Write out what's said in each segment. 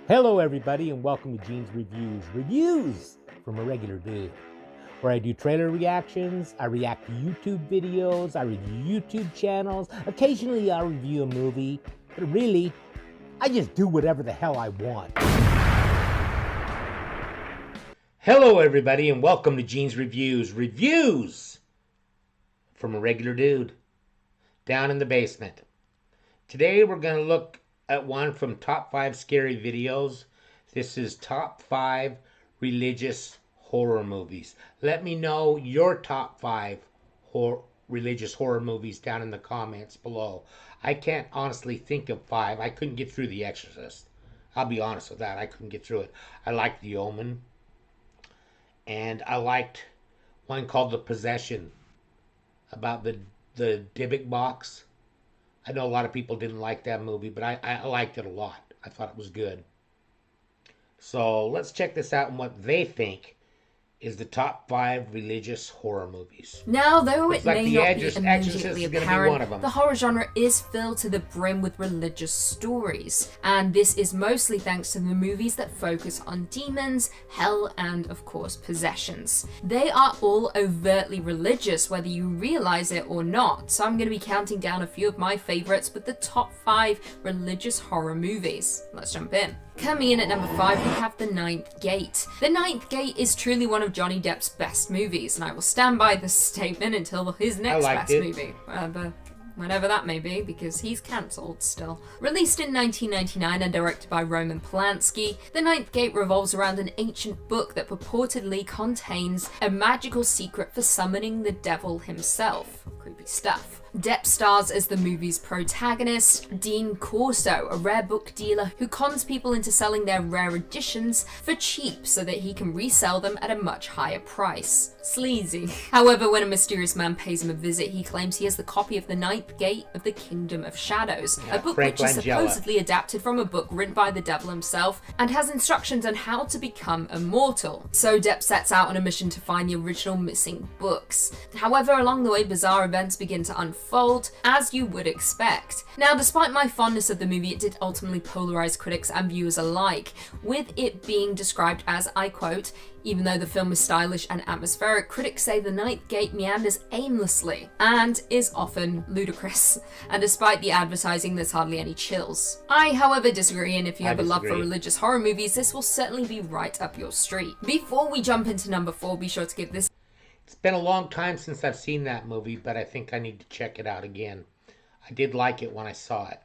Hello everybody and welcome to Gene's Reviews from a regular dude, where I do trailer reactions, I react to YouTube videos, I review YouTube channels, occasionally I'll review a movie, but really, I just do whatever the hell I want. Hello everybody and welcome to Gene's Reviews from a regular dude, down in the basement. Today we're going to look at one from Top 5 Scary Videos. This is Top 5 Religious Horror Movies. Let me know your top 5 religious horror movies down in the comments below. I can't honestly think of 5. I couldn't get through The Exorcist. I'll be honest with that. I couldn't get through it. I liked The Omen. And I liked one called The Possession, about the Dybbuk box. I know a lot of people didn't like that movie, but I liked it a lot. I thought it was good. So let's check this out and what they think is the top 5 religious horror movies. Now, though it may not be Exorcist immediately is apparent, one of them. the horror genre is filled to the brim with religious stories, and this is mostly thanks to the movies that focus on demons, hell, and of course possessions. They are all overtly religious, whether you realize it or not, so I'm going to be counting down a few of my favorites with the top 5 religious horror movies. Let's jump in. Coming in at number 5, we have The Ninth Gate. The Ninth Gate is truly one of Johnny Depp's best movies, and I will stand by this statement until his next best movie. Whenever that may be, because he's cancelled still. Released in 1999 and directed by Roman Polanski, The Ninth Gate revolves around an ancient book that purportedly contains a magical secret for summoning the devil himself. Creepy stuff. Depp stars as the movie's protagonist, Dean Corso, a rare book dealer who cons people into selling their rare editions for cheap so that he can resell them at a much higher price. Sleazy. However, when a mysterious man pays him a visit, he claims he has the copy of The Ninth Gate of the Kingdom of Shadows, a book which is supposedly adapted from a book written by the devil himself and has instructions on how to become immortal. So Depp sets out on a mission to find the original missing books. However, along the way, bizarre events begin to unfold, as you would expect. Now, despite my fondness of the movie, it did ultimately polarize critics and viewers alike, with it being described as, I quote, "Even though the film is stylish and atmospheric, critics say The Ninth Gate meanders aimlessly and is often ludicrous. And despite the advertising, there's hardly any chills." I, however, disagree, and if you have a love for religious horror movies, this will certainly be right up your street. Before we jump into number 4, be sure to give this... It's been a long time since I've seen that movie, but I think I need to check it out again. I did like it when I saw it.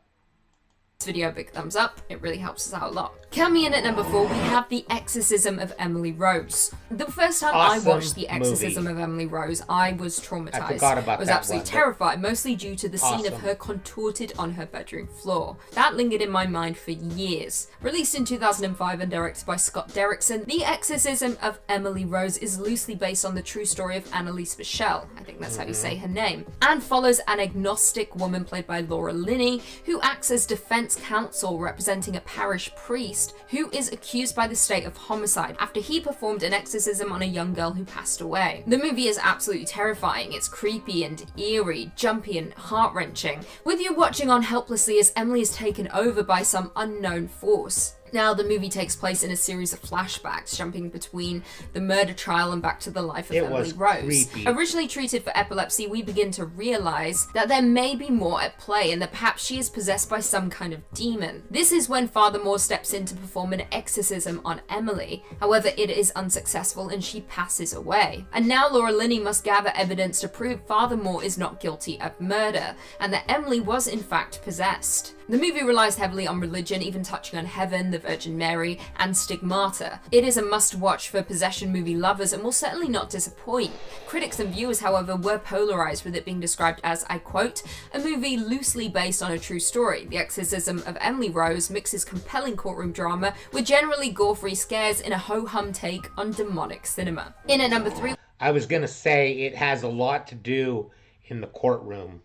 Video a big thumbs up, it really helps us out a lot. Coming in at number 4, we have The Exorcism of Emily Rose. The first time I watched The Exorcism of Emily Rose, I was traumatized. I forgot about that. I was absolutely terrified, mostly due to the scene of her contorted on her bedroom floor. That lingered in my mind for years. Released in 2005 and directed by Scott Derrickson, The Exorcism of Emily Rose is loosely based on the true story of Annalise Michel, I think that's how you say her name, and follows an agnostic woman played by Laura Linney, who acts as defense counsel representing a parish priest who is accused by the state of homicide after he performed an exorcism on a young girl who passed away. The movie is absolutely terrifying. It's creepy and eerie, jumpy and heart-wrenching, with you watching on helplessly as Emily is taken over by some unknown force. Now, the movie takes place in a series of flashbacks, jumping between the murder trial and back to the life of Emily Rose. Creepy. Originally treated for epilepsy, we begin to realize that there may be more at play and that perhaps she is possessed by some kind of demon. This is when Father Moore steps in to perform an exorcism on Emily. However, it is unsuccessful and she passes away. And now Laura Linney must gather evidence to prove Father Moore is not guilty of murder and that Emily was in fact possessed. The movie relies heavily on religion, even touching on heaven, the Virgin Mary, and stigmata. It is a must-watch for possession movie lovers and will certainly not disappoint. Critics and viewers, however, were polarized, with it being described as, I quote, "a movie loosely based on a true story. The Exorcism of Emily Rose mixes compelling courtroom drama with generally gore-free scares in a ho-hum take on demonic cinema." In at number 3... I was going to say it has a lot to do in the courtroom.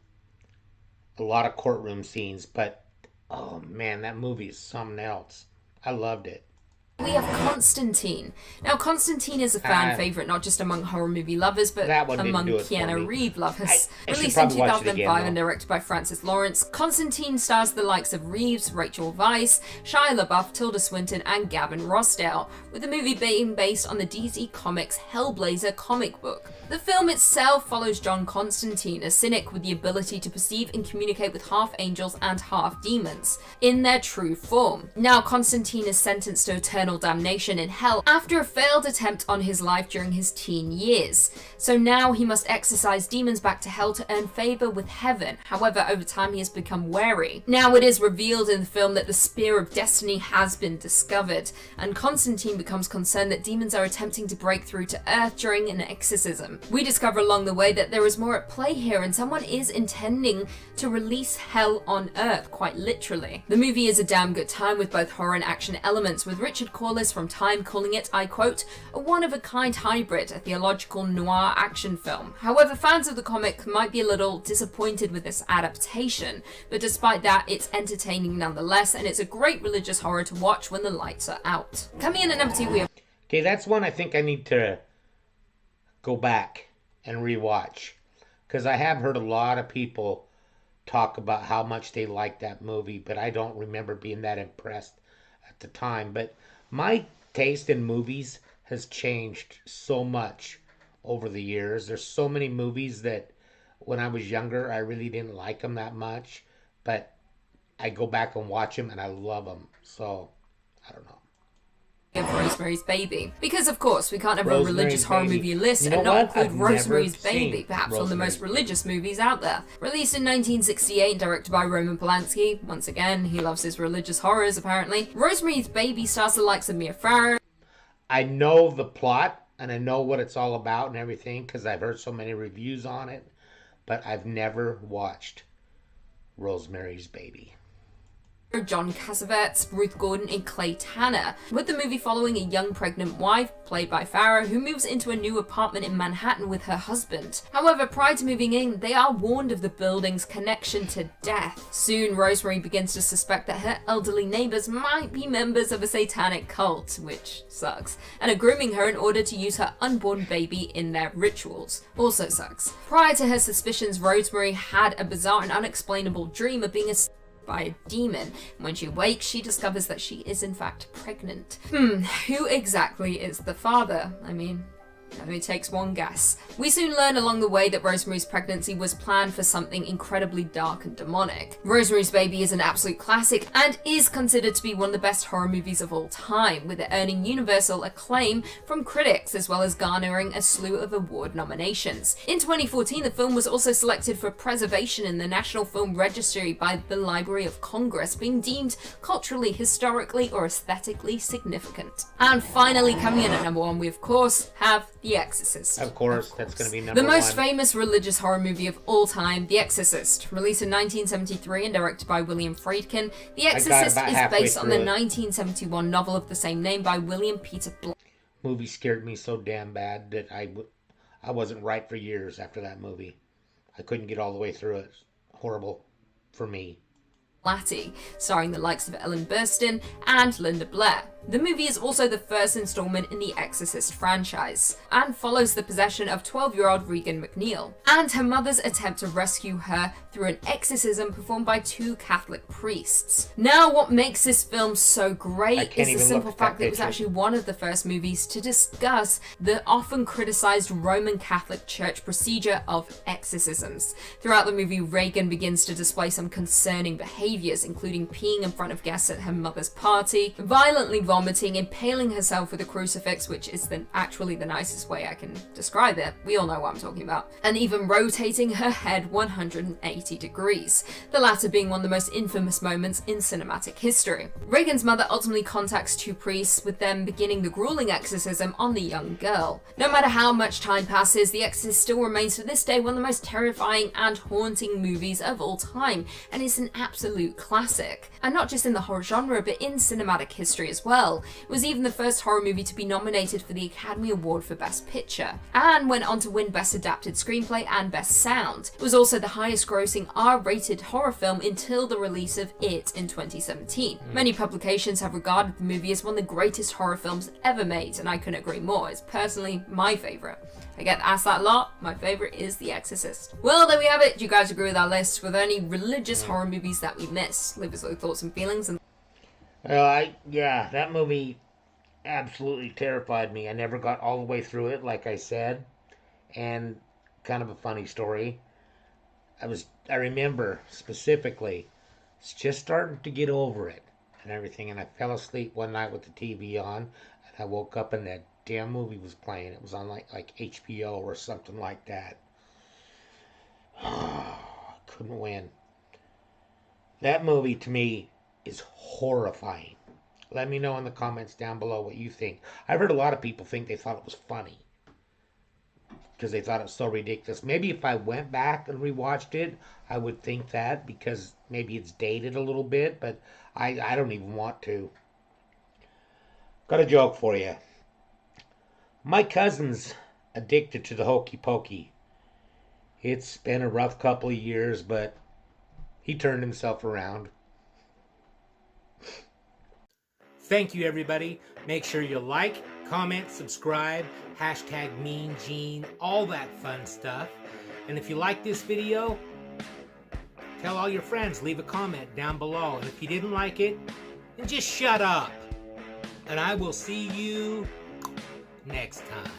A lot of courtroom scenes, but oh man, that movie is something else. I loved it. We have Constantine. Now, Constantine is a fan favorite, not just among horror movie lovers, but among Keanu Reeves lovers. Released in 2005 and directed by Francis Lawrence, Constantine stars the likes of Reeves, Rachel Weisz, Shia LaBeouf, Tilda Swinton, and Gavin Rossdale, with the movie being based on the DC Comics Hellblazer comic book. The film itself follows John Constantine, a cynic with the ability to perceive and communicate with half angels and half demons, in their true form. Now, Constantine is sentenced to eternal damnation in hell after a failed attempt on his life during his teen years. So now he must exorcise demons back to hell to earn favor with heaven. However, over time he has become wary. Now it is revealed in the film that the Spear of Destiny has been discovered, and Constantine becomes concerned that demons are attempting to break through to Earth during an exorcism. We discover along the way that there is more at play here, and someone is intending to release hell on Earth, quite literally. The movie is a damn good time with both horror and action elements, with Richard Corliss from Time calling it, I quote, a one-of-a-kind hybrid, a theological noir action film. However, fans of the comic might be a little disappointed with this adaptation, but despite that, it's entertaining nonetheless, and it's a great religious horror to watch when the lights are out. Coming in at number 2, we have... Okay, that's one I think I need to go back and rewatch, because I have heard a lot of people talk about how much they like that movie, but I don't remember being that impressed at the time. But my taste in movies has changed so much over the years. There's so many movies that when I was younger I really didn't like them that much, but I go back and watch them and I love them. So I don't know. Of Rosemary's Baby, because of course we can't have a religious horror movie list and not include Rosemary's Baby, perhaps one of the most religious movies out there. Released in 1968 and directed by Roman Polanski, once again he loves his religious horrors apparently. Rosemary's Baby stars the likes of Mia Farrow. I know the plot and I know what it's all about and everything because I've heard so many reviews on it, but I've never watched Rosemary's Baby. John Cassavetes, Ruth Gordon, and Clay Tanner, with the movie following a young pregnant wife, played by Farrah, who moves into a new apartment in Manhattan with her husband. However, prior to moving in, they are warned of the building's connection to death. Soon, Rosemary begins to suspect that her elderly neighbors might be members of a satanic cult, which sucks, and are grooming her in order to use her unborn baby in their rituals. Also sucks. Prior to her suspicions, Rosemary had a bizarre and unexplainable dream of being by a demon. When she wakes, she discovers that she is in fact pregnant. Who exactly is the father? I mean, it only takes one guess. We soon learn along the way that Rosemary's pregnancy was planned for something incredibly dark and demonic. Rosemary's Baby is an absolute classic and is considered to be one of the best horror movies of all time, with it earning universal acclaim from critics as well as garnering a slew of award nominations. In 2014, the film was also selected for preservation in the National Film Registry by the Library of Congress, being deemed culturally, historically, or aesthetically significant. And finally, coming in at number 1, we of course have The Exorcist. Of course, that's going to be number 1. The most famous religious horror movie of all time, The Exorcist. Released in 1973 and directed by William Friedkin, The Exorcist is based on the 1971 novel of the same name by William Peter Blatty. Movie scared me so damn bad that I wasn't right for years after that movie. I couldn't get all the way through it. Horrible for me. Starring the likes of Ellen Burstyn and Linda Blair. The movie is also the first installment in the Exorcist franchise, and follows the possession of 12-year-old Regan McNeil, and her mother's attempt to rescue her through an exorcism performed by 2 Catholic priests. Now, what makes this film so great is the simple fact that it was actually one of the first movies to discuss the often criticized Roman Catholic Church procedure of exorcisms. Throughout the movie, Regan begins to display some concerning behaviors, including peeing in front of guests at her mother's party, violently vomiting, impaling herself with a crucifix, which is actually the nicest way I can describe it. We all know what I'm talking about. And even rotating her head 180 degrees, the latter being one of the most infamous moments in cinematic history. Regan's mother ultimately contacts 2 priests, with them beginning the grueling exorcism on the young girl. No matter how much time passes, The Exorcist still remains to this day one of the most terrifying and haunting movies of all time, and is an absolute classic. And not just in the horror genre, but in cinematic history as well. well. It was even the first horror movie to be nominated for the Academy Award for Best Picture, and went on to win Best Adapted Screenplay and Best Sound. It was also the highest grossing R-rated horror film until the release of It in 2017. Many publications have regarded the movie as one of the greatest horror films ever made, and I couldn't agree more. It's personally my favourite. I get asked that a lot. My favourite is The Exorcist. Well, there we have it. Do you guys agree with our list? Were there any religious horror movies that we missed? Leave us your thoughts and feelings. And yeah, that movie absolutely terrified me. I never got all the way through it, like I said. And kind of a funny story. I remember specifically, it's just starting to get over it and everything. And I fell asleep one night with the TV on, and I woke up and that damn movie was playing. It was on like HBO or something like that. Couldn't win. That movie to me is horrifying. Let me know in the comments down below what you think. I've heard a lot of people think they thought it was funny because they thought it was so ridiculous. Maybe if I went back and rewatched it, I would think that, because maybe it's dated a little bit, but I don't even want to. Got a joke for you. My cousin's addicted to the hokey pokey. It's been a rough couple of years, but he turned himself around. Thank you, everybody. Make sure you like, comment, subscribe, hashtag Mean Gene, all that fun stuff. And if you like this video, tell all your friends, leave a comment down below. And if you didn't like it, then just shut up. And I will see you next time.